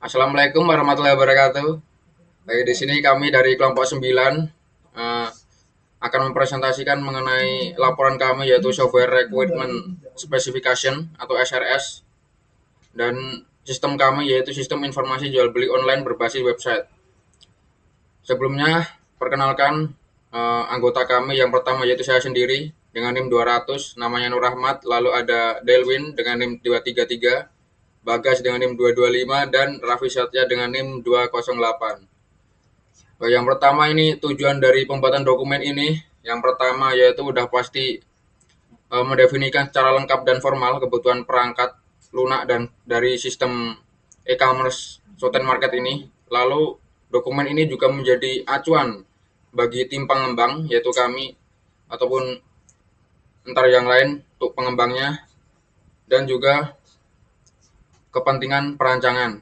Assalamualaikum warahmatullahi wabarakatuh. Baik, di sini kami dari kelompok 9 akan mempresentasikan mengenai laporan kami yaitu Software Requirement Specification atau SRS dan sistem kami yaitu sistem informasi jual beli online berbasis website. Sebelumnya, perkenalkan anggota kami yang pertama yaitu saya sendiri dengan NIM 200, namanya Nur Rahmat, lalu ada Delwin dengan NIM 233, Bagas dengan NIM 225, dan Raffi Satya dengan NIM 208. Yang pertama ini tujuan dari pembuatan dokumen ini, yang pertama yaitu udah pasti mendefinisikan secara lengkap dan formal kebutuhan perangkat lunak dan dari sistem e-commerce Soten Market ini. Lalu dokumen ini juga menjadi acuan bagi tim pengembang yaitu kami ataupun entar yang lain untuk pengembangnya dan juga kepentingan perancangan.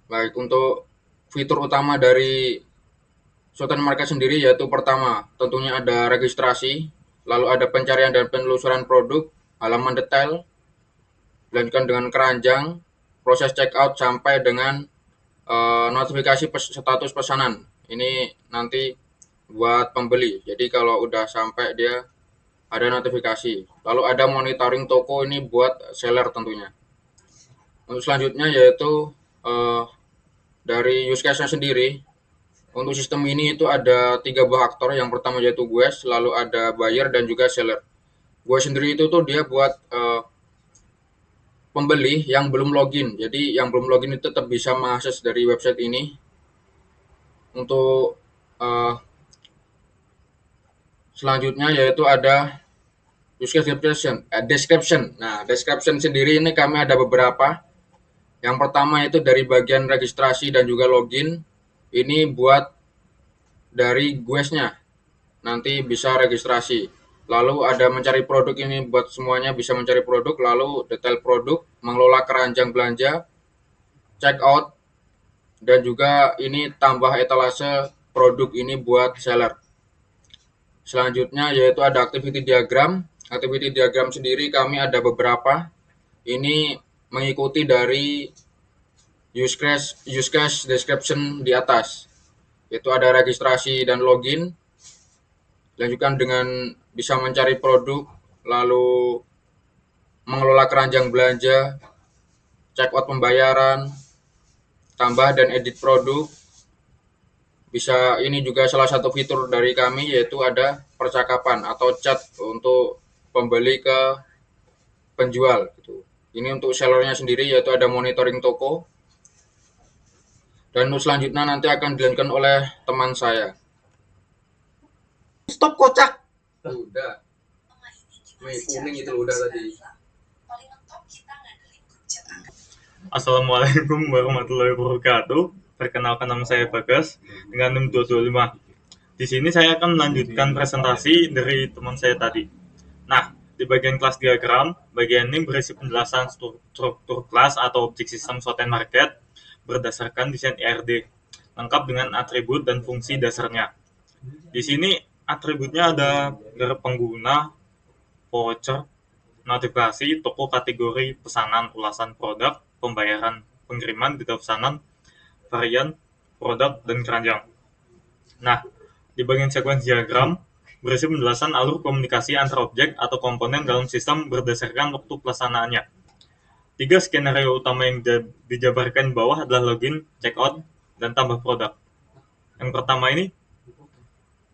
Baik, untuk fitur utama dari Soten Market sendiri yaitu pertama tentunya ada registrasi, lalu ada pencarian dan penelusuran produk, halaman detail, dilanjutkan dengan keranjang, proses checkout sampai dengan notifikasi status pesanan. Ini nanti buat pembeli. Jadi kalau udah sampai dia ada notifikasi. Lalu ada monitoring toko ini buat seller tentunya. Untuk selanjutnya yaitu dari use case-nya sendiri. Untuk sistem ini itu ada 3 buah aktor. Yang pertama yaitu GUES, lalu ada buyer dan juga seller. GUES sendiri itu tuh dia buat pembeli yang belum login. Jadi yang belum login itu tetap bisa mengakses dari website ini. Untuk selanjutnya yaitu ada use case description. Nah, description sendiri ini kami ada beberapa. Yang pertama itu dari bagian registrasi dan juga login. Ini buat dari GUES-nya. Nanti bisa registrasi. Lalu ada mencari produk, ini buat semuanya bisa mencari produk. Lalu detail produk, mengelola keranjang belanja, check out, dan juga ini tambah etalase produk ini buat seller. Selanjutnya yaitu ada activity diagram. Activity diagram sendiri kami ada beberapa. Ini mengikuti dari use case description di atas. Itu ada registrasi dan login. Lanjutkan dengan bisa mencari produk, lalu mengelola keranjang belanja, check out pembayaran, tambah dan edit produk. Bisa ini juga salah satu fitur dari kami yaitu ada percakapan atau chat untuk pembeli ke penjual gitu. Ini untuk sellernya sendiri yaitu ada monitoring toko. Dan selanjutnya nanti akan dilanjutkan oleh teman saya. Stop kocak. Udah. Kuning itu udah tadi. Assalamualaikum warahmatullahi wabarakatuh. Perkenalkan, nama saya Bagas dengan NIM 225. Di sini saya akan melanjutkan presentasi dari teman saya tadi. Nah, di bagian kelas diagram, bagian ini berisi penjelasan struktur kelas atau objek sistem Soten Market berdasarkan desain IRD, lengkap dengan atribut dan fungsi dasarnya. Di sini atributnya ada dari pengguna, voucher, notifikasi, toko, kategori, pesanan, ulasan produk, pembayaran, pengiriman, detail pesanan, varian, produk, dan keranjang. Nah, di bagian sekuensi diagram, berisi penjelasan alur komunikasi antar objek atau komponen dalam sistem berdasarkan waktu pelaksanaannya. 3 skenario utama yang dijabarkan di bawah adalah login, checkout, dan tambah produk. Yang pertama ini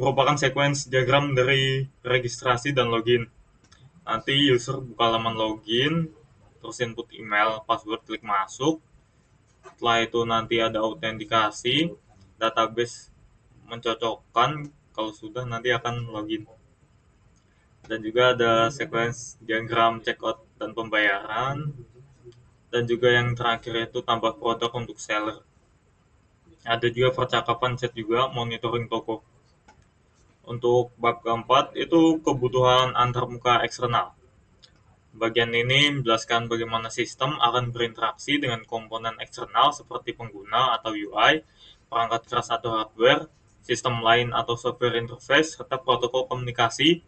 merupakan sekuensi diagram dari registrasi dan login. Nanti user buka laman login, terus input email, password, klik masuk. Setelah itu nanti ada autentikasi, database mencocokkan, kalau sudah nanti akan login. Dan juga ada sequence diagram checkout dan pembayaran. Dan juga yang terakhir itu tambah produk untuk seller. Ada juga percakapan chat juga, monitoring toko. Untuk bab keempat itu kebutuhan antarmuka eksternal. Bagian ini menjelaskan bagaimana sistem akan berinteraksi dengan komponen eksternal seperti pengguna atau UI, perangkat keras atau hardware, sistem lain atau software interface, serta protokol komunikasi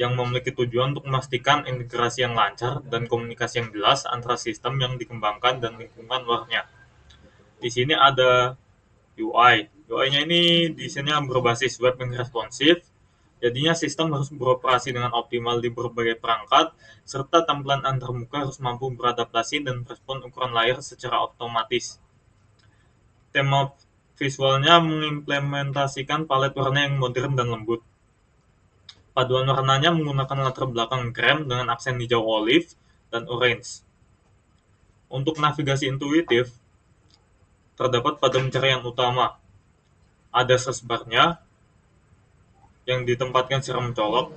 yang memiliki tujuan untuk memastikan integrasi yang lancar dan komunikasi yang jelas antara sistem yang dikembangkan dan lingkungan luarnya. Di sini ada UI. UI-nya ini desainnya berbasis web yang responsif. Jadinya sistem harus beroperasi dengan optimal di berbagai perangkat, serta tampilan antarmuka harus mampu beradaptasi dan merespon ukuran layar secara otomatis. Tema visualnya mengimplementasikan palet warna yang modern dan lembut. Paduan warnanya menggunakan latar belakang krem dengan aksen hijau olive dan orange. Untuk navigasi intuitif, terdapat pada pencarian utama. Ada search bar-nya yang ditempatkan secara mencolok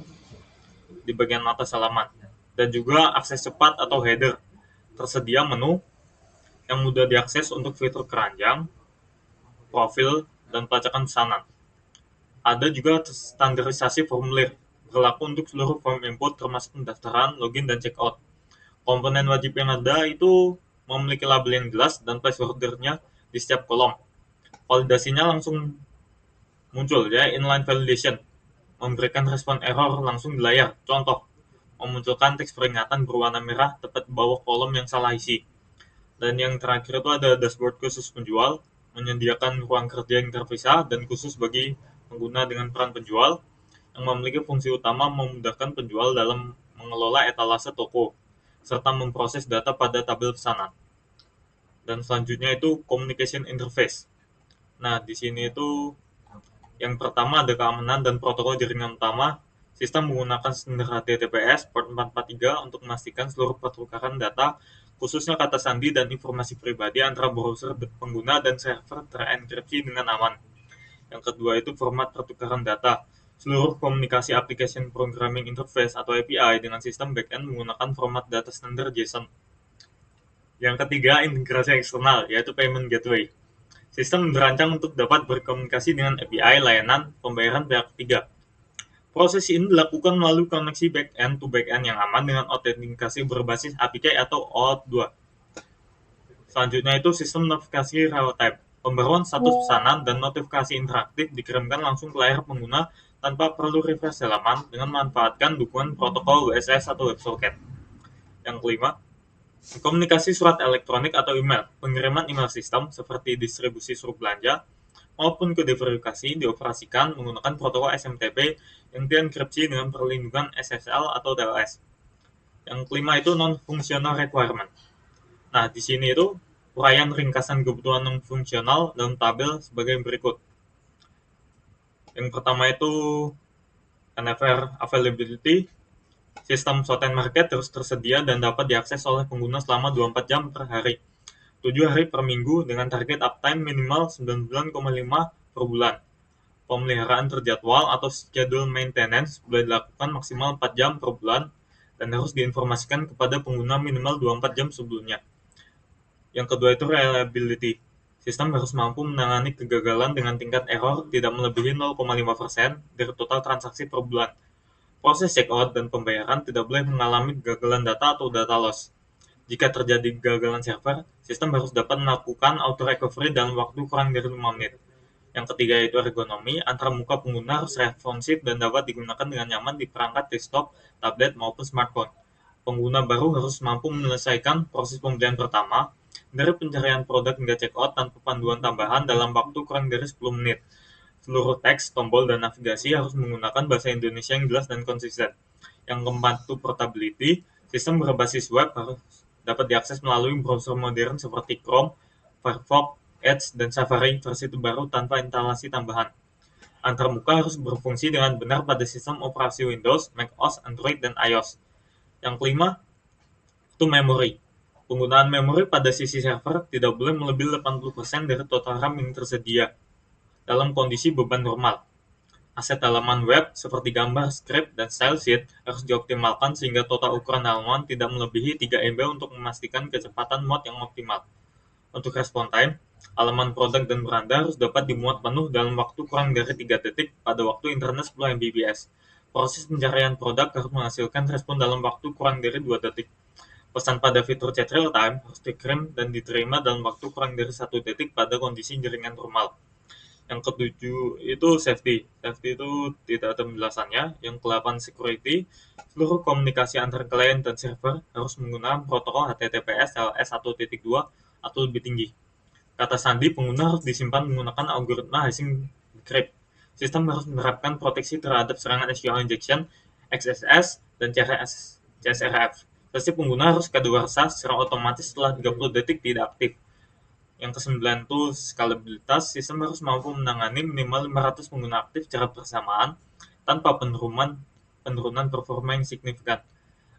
di bagian atas halaman, dan juga akses cepat atau header. Tersedia menu yang mudah diakses untuk fitur keranjang, profil, dan pelacakan pesanan. Ada juga standarisasi formulir, berlaku untuk seluruh form input termasuk pendaftaran, login, dan checkout. Komponen wajib yang ada itu memiliki label yang jelas dan placeholder-nya di setiap kolom. Validasinya langsung muncul, ya, inline validation, memberikan respon error langsung di layar. Contoh, memunculkan teks peringatan berwarna merah tepat di bawah kolom yang salah isi. Dan yang terakhir itu ada dashboard khusus penjual, menyediakan ruang kerja yang terpisah dan khusus bagi pengguna dengan peran penjual, yang memiliki fungsi utama memudahkan penjual dalam mengelola etalase toko, serta memproses data pada tabel pesanan. Dan selanjutnya itu communication interface. Nah, di sini itu yang pertama ada keamanan dan protokol jaringan utama. Sistem menggunakan standar HTTPS port 443 untuk memastikan seluruh pertukaran data, khususnya kata sandi dan informasi pribadi antara browser pengguna dan server terenkripsi dengan aman. Yang kedua itu format pertukaran data. Seluruh komunikasi application programming interface atau API dengan sistem backend menggunakan format data standar JSON. Yang ketiga, integrasi eksternal, yaitu payment gateway. Sistem dirancang untuk dapat berkomunikasi dengan API layanan pembayaran pihak ketiga. Proses ini dilakukan melalui koneksi back-end to back-end yang aman dengan autentikasi berbasis API atau OAuth 2. Selanjutnya itu sistem notifikasi real-time. Pembaruan status pesanan dan notifikasi interaktif dikirimkan langsung ke layar pengguna tanpa perlu refresh halaman dengan memanfaatkan dukungan protokol WSS atau WebSocket. Yang kelima, komunikasi surat elektronik atau email. Pengiriman email sistem seperti distribusi surat belanja maupun kode verifikasi dioperasikan menggunakan protokol SMTP yang dienkripsi dengan perlindungan SSL atau TLS. Yang kelima itu non-functional requirement. Nah, di sini itu uraian ringkasan kebutuhan non-fungsional dalam tabel sebagai berikut. Yang pertama itu NFR availability. Sistem short-term market terus tersedia dan dapat diakses oleh pengguna selama 24 jam per hari. 7 hari per minggu dengan target uptime minimal 99,5 per bulan. Pemeliharaan terjadwal atau schedule maintenance boleh dilakukan maksimal 4 jam per bulan dan harus diinformasikan kepada pengguna minimal 24 jam sebelumnya. Yang kedua itu reliability. Sistem harus mampu menangani kegagalan dengan tingkat error tidak melebihi 0,5% dari total transaksi per bulan. Proses checkout dan pembayaran tidak boleh mengalami kegagalan data atau data loss. Jika terjadi kegagalan server, sistem harus dapat melakukan auto recovery dalam waktu kurang dari 5 menit. Yang ketiga itu ergonomi, antara muka pengguna harus responsif dan dapat digunakan dengan nyaman di perangkat desktop, tablet, maupun smartphone. Pengguna baru harus mampu menyelesaikan proses pembelian pertama, dari pencarian produk hingga checkout tanpa panduan tambahan dalam waktu kurang dari 10 menit. Seluruh teks, tombol, dan navigasi harus menggunakan bahasa Indonesia yang jelas dan konsisten. Yang keempat itu portability, sistem berbasis web harus dapat diakses melalui browser modern seperti Chrome, Firefox, Edge, dan Safari versi terbaru tanpa instalasi tambahan. Antarmuka harus berfungsi dengan benar pada sistem operasi Windows, macOS, Android, dan iOS. Yang kelima, itu memori. Penggunaan memori pada sisi server tidak boleh melebihi 80% dari total RAM yang tersedia dalam kondisi beban normal. Aset halaman web seperti gambar, script, dan style sheet harus dioptimalkan sehingga total ukuran halaman tidak melebihi 3 MB untuk memastikan kecepatan mod yang optimal. Untuk respon time, halaman produk dan beranda harus dapat dimuat penuh dalam waktu kurang dari 3 detik pada waktu internet 10 Mbps. Proses pencarian produk harus menghasilkan respon dalam waktu kurang dari 2 detik. Pesan pada fitur chat real time harus dikirim dan diterima dalam waktu kurang dari 1 detik pada kondisi jaringan normal. Yang ketujuh itu safety. Safety itu tidak ada penjelasannya. Yang ke-8 security. Seluruh komunikasi antar klien dan server harus menggunakan protokol HTTPS LS 1.2 atau lebih tinggi. Kata sandi pengguna harus disimpan menggunakan algoritma hashing crypt. Sistem harus menerapkan proteksi terhadap serangan SQL injection, XSS, dan CSRF. Sesi pengguna harus kadaluarsa secara otomatis setelah 30 detik tidak aktif. Yang ke-9 itu scalabilitas. Sistem harus mampu menangani minimal 500 pengguna aktif secara bersamaan tanpa penurunan performa yang signifikan.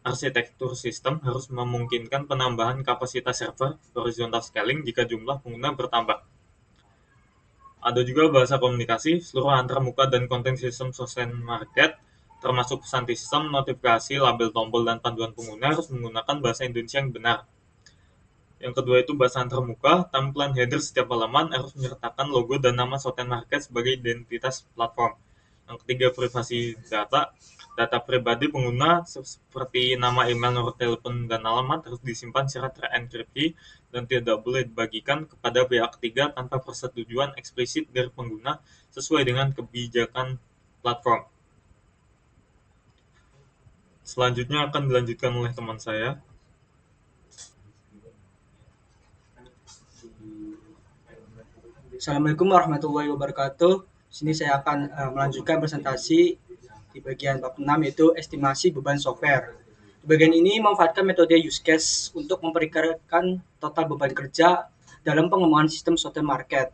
Arsitektur sistem harus memungkinkan penambahan kapasitas server horizontal scaling jika jumlah pengguna bertambah. Ada juga bahasa komunikasi, seluruh antarmuka dan konten sistem sosial market, termasuk pesan sistem, notifikasi, label tombol, dan panduan pengguna harus menggunakan bahasa Indonesia yang benar. Yang kedua itu bahasa antarmuka, tampilan header setiap halaman harus menyertakan logo dan nama Soten Market sebagai identitas platform. Yang ketiga privasi data, data pribadi pengguna seperti nama, email, nomor telepon, dan alamat harus disimpan secara terenkripsi dan tidak boleh dibagikan kepada pihak ketiga tanpa persetujuan eksplisit dari pengguna sesuai dengan kebijakan platform. Selanjutnya akan dilanjutkan oleh teman saya. Assalamualaikum warahmatullahi wabarakatuh. Sini saya akan melanjutkan presentasi di bagian bab 6 yaitu estimasi beban software. Di bagian ini memanfaatkan metode use case untuk memperkirakan total beban kerja dalam pengembangan sistem software market.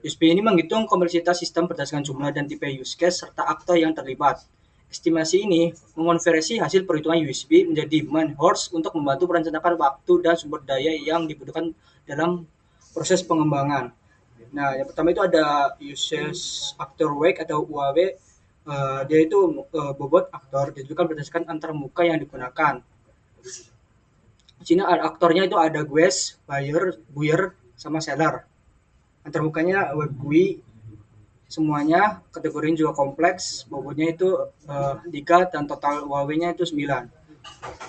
USP ini menghitung kompleksitas sistem berdasarkan jumlah dan tipe use case serta aktor yang terlibat. Estimasi ini mengonversi hasil perhitungan USB menjadi man hours untuk membantu merencanakan waktu dan sumber daya yang dibutuhkan dalam proses pengembangan. Nah, yang pertama itu ada usage actor weight atau UAW. Dia itu bobot aktor ditentukan berdasarkan antar muka yang digunakan. Di sini ada aktornya itu ada guest, buyer, sama seller. Antar mukanya GUI semuanya, kategorinya juga kompleks, bobotnya itu 3 dan total UAW-nya itu 9.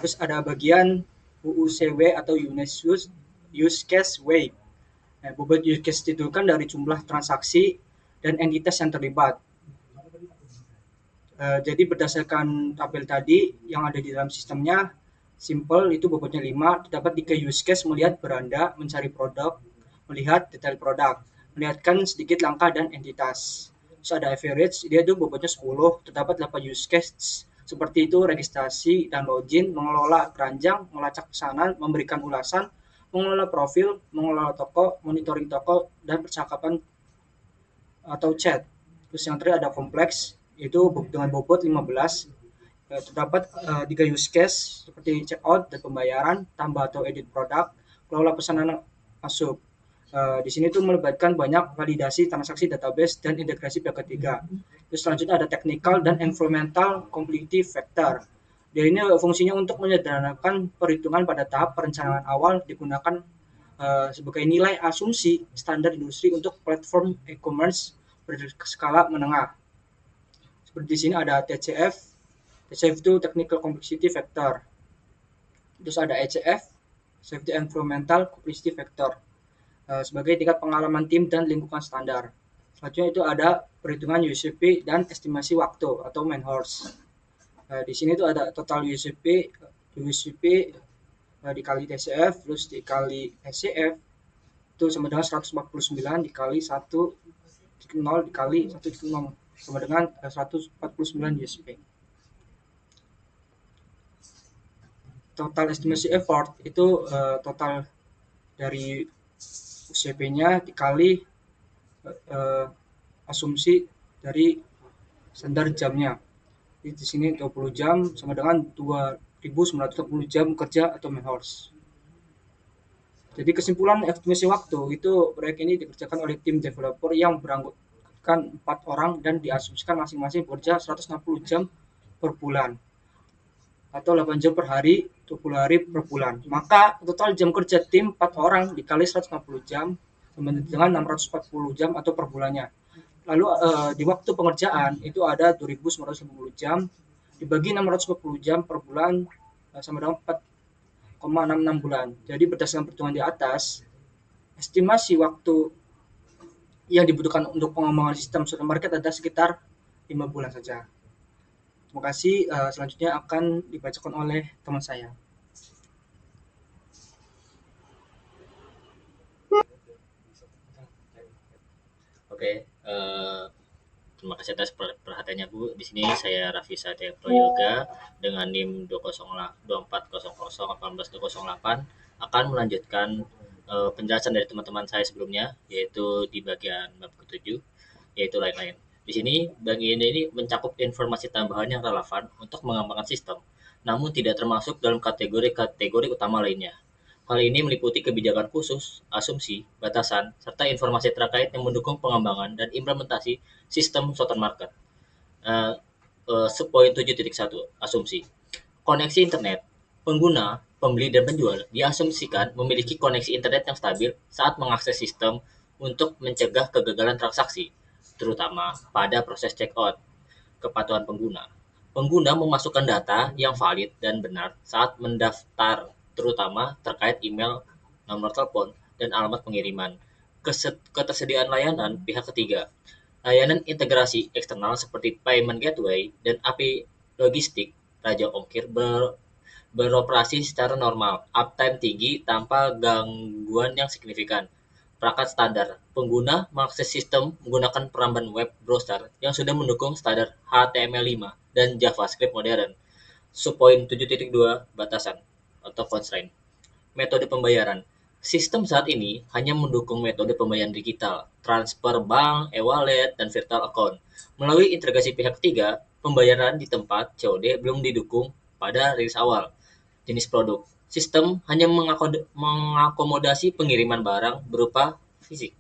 Terus ada bagian UUCW atau use case weight. Nah, bobot use case ditentukan dari jumlah transaksi dan entitas yang terlibat. Jadi berdasarkan tabel tadi yang ada di dalam sistemnya, simple itu bobotnya 5, terdapat 3 use case: melihat beranda, mencari produk, melihat detail produk, melihatkan sedikit langkah dan entitas. Terus ada average, dia itu bobotnya 10, terdapat 8 use case seperti itu: registrasi dan login, mengelola keranjang, melacak pesanan, memberikan ulasan, mengelola profil, mengelola toko, monitoring toko, dan percakapan atau chat. Terus yang terakhir ada kompleks, itu dengan bobot 15. Terdapat 3 use case seperti checkout dan pembayaran, tambah atau edit produk, kelola pesanan masuk. Di sini tuh melibatkan banyak validasi transaksi database dan integrasi pihak ketiga. Terus selanjutnya ada technical dan environmental complexity factor. Dia ini fungsinya untuk menyederhanakan perhitungan pada tahap perencanaan awal, digunakan sebagai nilai asumsi standar industri untuk platform e-commerce berskala menengah. Seperti di sini ada TCF. TCF itu Technical Complexity Factor. Terus ada ECF, Safety Environmental Complexity Factor, sebagai tingkat pengalaman tim dan lingkungan standar. Selanjutnya itu ada perhitungan UCP dan estimasi waktu atau man hours. Di sini itu ada total UCP dikali TCF plus dikali SCF itu sama dengan 149 dikali 1,0 dikali 1,0 sama dengan 149 UCP. Total estimasi effort itu total dari UCP-nya dikali asumsi dari standar jamnya. Di sini 20 jam sama dengan 2.940 jam kerja atau man hours. Jadi kesimpulan estimasi waktu itu, proyek ini dikerjakan oleh tim developer yang beranggotakan 4 orang dan diasumsikan masing-masing bekerja 160 jam per bulan atau 8 jam per hari, 20 hari per bulan. Maka total jam kerja tim 4 orang dikali 160 jam sama dengan 640 jam atau per bulannya. Lalu di waktu pengerjaan itu ada 2.950 jam dibagi 640 jam per bulan sama dengan 4,66 bulan. Jadi berdasarkan perhitungan di atas, estimasi waktu yang dibutuhkan untuk pengembangan sistem supermarket ada sekitar 5 bulan saja. Terima kasih. Selanjutnya akan dibacakan oleh teman saya. Oke, terima kasih atas perhatiannya Bu. Di sini saya Raffi Satya Prayoga dengan NIM 20400181208 akan melanjutkan penjelasan dari teman-teman saya sebelumnya, yaitu di bagian bab ke-7, yaitu lain-lain. Di sini bagian ini mencakup informasi tambahan yang relevan untuk mengembangkan sistem, namun tidak termasuk dalam kategori-kategori utama lainnya. Hal ini meliputi kebijakan khusus, asumsi, batasan, serta informasi terkait yang mendukung pengembangan dan implementasi sistem supermarket. Subpoin 7.1 asumsi. Koneksi internet. Pengguna, pembeli, dan penjual diasumsikan memiliki koneksi internet yang stabil saat mengakses sistem untuk mencegah kegagalan transaksi, terutama pada proses checkout. Kepatuhan pengguna. Pengguna memasukkan data yang valid dan benar saat mendaftar, terutama terkait email, nomor telepon, dan alamat pengiriman. Ketersediaan layanan pihak ketiga. Layanan integrasi eksternal seperti payment gateway dan API logistik raja ongkir beroperasi secara normal, uptime tinggi tanpa gangguan yang signifikan. Perangkat standar. Pengguna mengakses sistem menggunakan peramban web browser yang sudah mendukung standar HTML5 dan JavaScript modern. Subpoin 7.2 batasan atau constraint. Metode pembayaran. Sistem saat ini hanya mendukung metode pembayaran digital, transfer bank, e-wallet, dan virtual account. Melalui integrasi pihak ketiga, pembayaran di tempat COD belum didukung pada rilis awal. Jenis produk. Sistem hanya mengakomodasi pengiriman barang berupa fisik.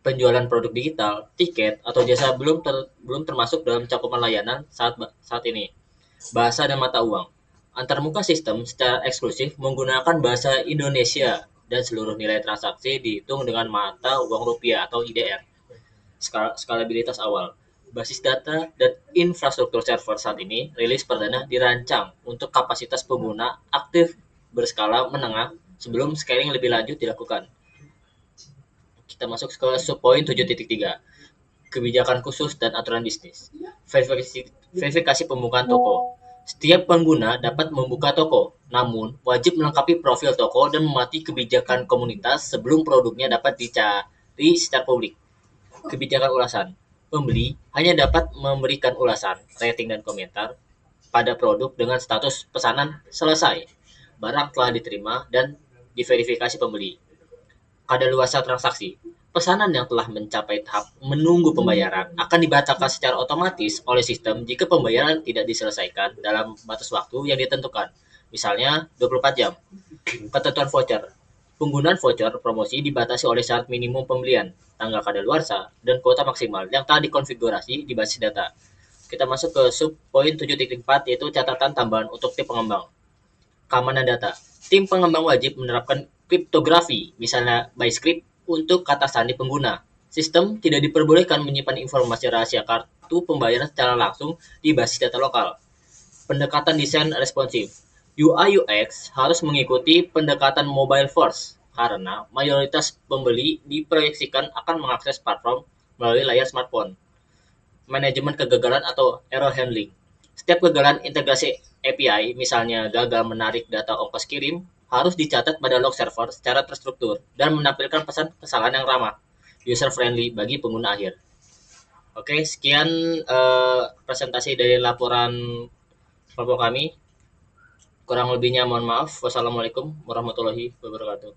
Penjualan produk digital, tiket, atau jasa belum termasuk dalam cakupan layanan saat ini. Bahasa dan mata uang. Antarmuka sistem secara eksklusif menggunakan bahasa Indonesia dan seluruh nilai transaksi dihitung dengan mata uang rupiah atau IDR. Skalabilitas awal. Basis data dan infrastruktur server saat ini rilis perdana dirancang untuk kapasitas pengguna aktif berskala menengah sebelum scaling lebih lanjut dilakukan. Kita masuk ke subpoin 7.3. Kebijakan khusus dan aturan bisnis. Verifikasi pembukaan toko. Setiap pengguna dapat membuka toko, namun wajib melengkapi profil toko dan mematuhi kebijakan komunitas sebelum produknya dapat dicari secara publik. Kebijakan ulasan. Pembeli hanya dapat memberikan ulasan, rating, dan komentar pada produk dengan status pesanan selesai, barang telah diterima, dan diverifikasi pembeli. Kadaluarsa transaksi. Pesanan yang telah mencapai tahap menunggu pembayaran akan dibatalkan secara otomatis oleh sistem jika pembayaran tidak diselesaikan dalam batas waktu yang ditentukan, misalnya 24 jam. Ketentuan voucher. Penggunaan voucher promosi dibatasi oleh syarat minimum pembelian, tanggal kadaluarsa, dan kuota maksimal yang telah dikonfigurasi di basis data. Kita masuk ke subpoin 7.4, yaitu catatan tambahan untuk tim pengembang. Keamanan data. Tim pengembang wajib menerapkan kriptografi, misalnya by script, untuk kata sandi pengguna. Sistem tidak diperbolehkan menyimpan informasi rahasia kartu pembayaran secara langsung di basis data lokal. Pendekatan desain responsif. UI UX harus mengikuti pendekatan mobile first karena mayoritas pembeli diproyeksikan akan mengakses platform melalui layar smartphone. Manajemen kegagalan atau error handling. Setiap kegagalan integrasi API, misalnya gagal menarik data ongkos kirim, harus dicatat pada log server secara terstruktur dan menampilkan pesan kesalahan yang ramah, user friendly bagi pengguna akhir. Oke, sekian presentasi dari laporan kelompok kami. Kurang lebihnya mohon maaf. Wassalamualaikum warahmatullahi wabarakatuh.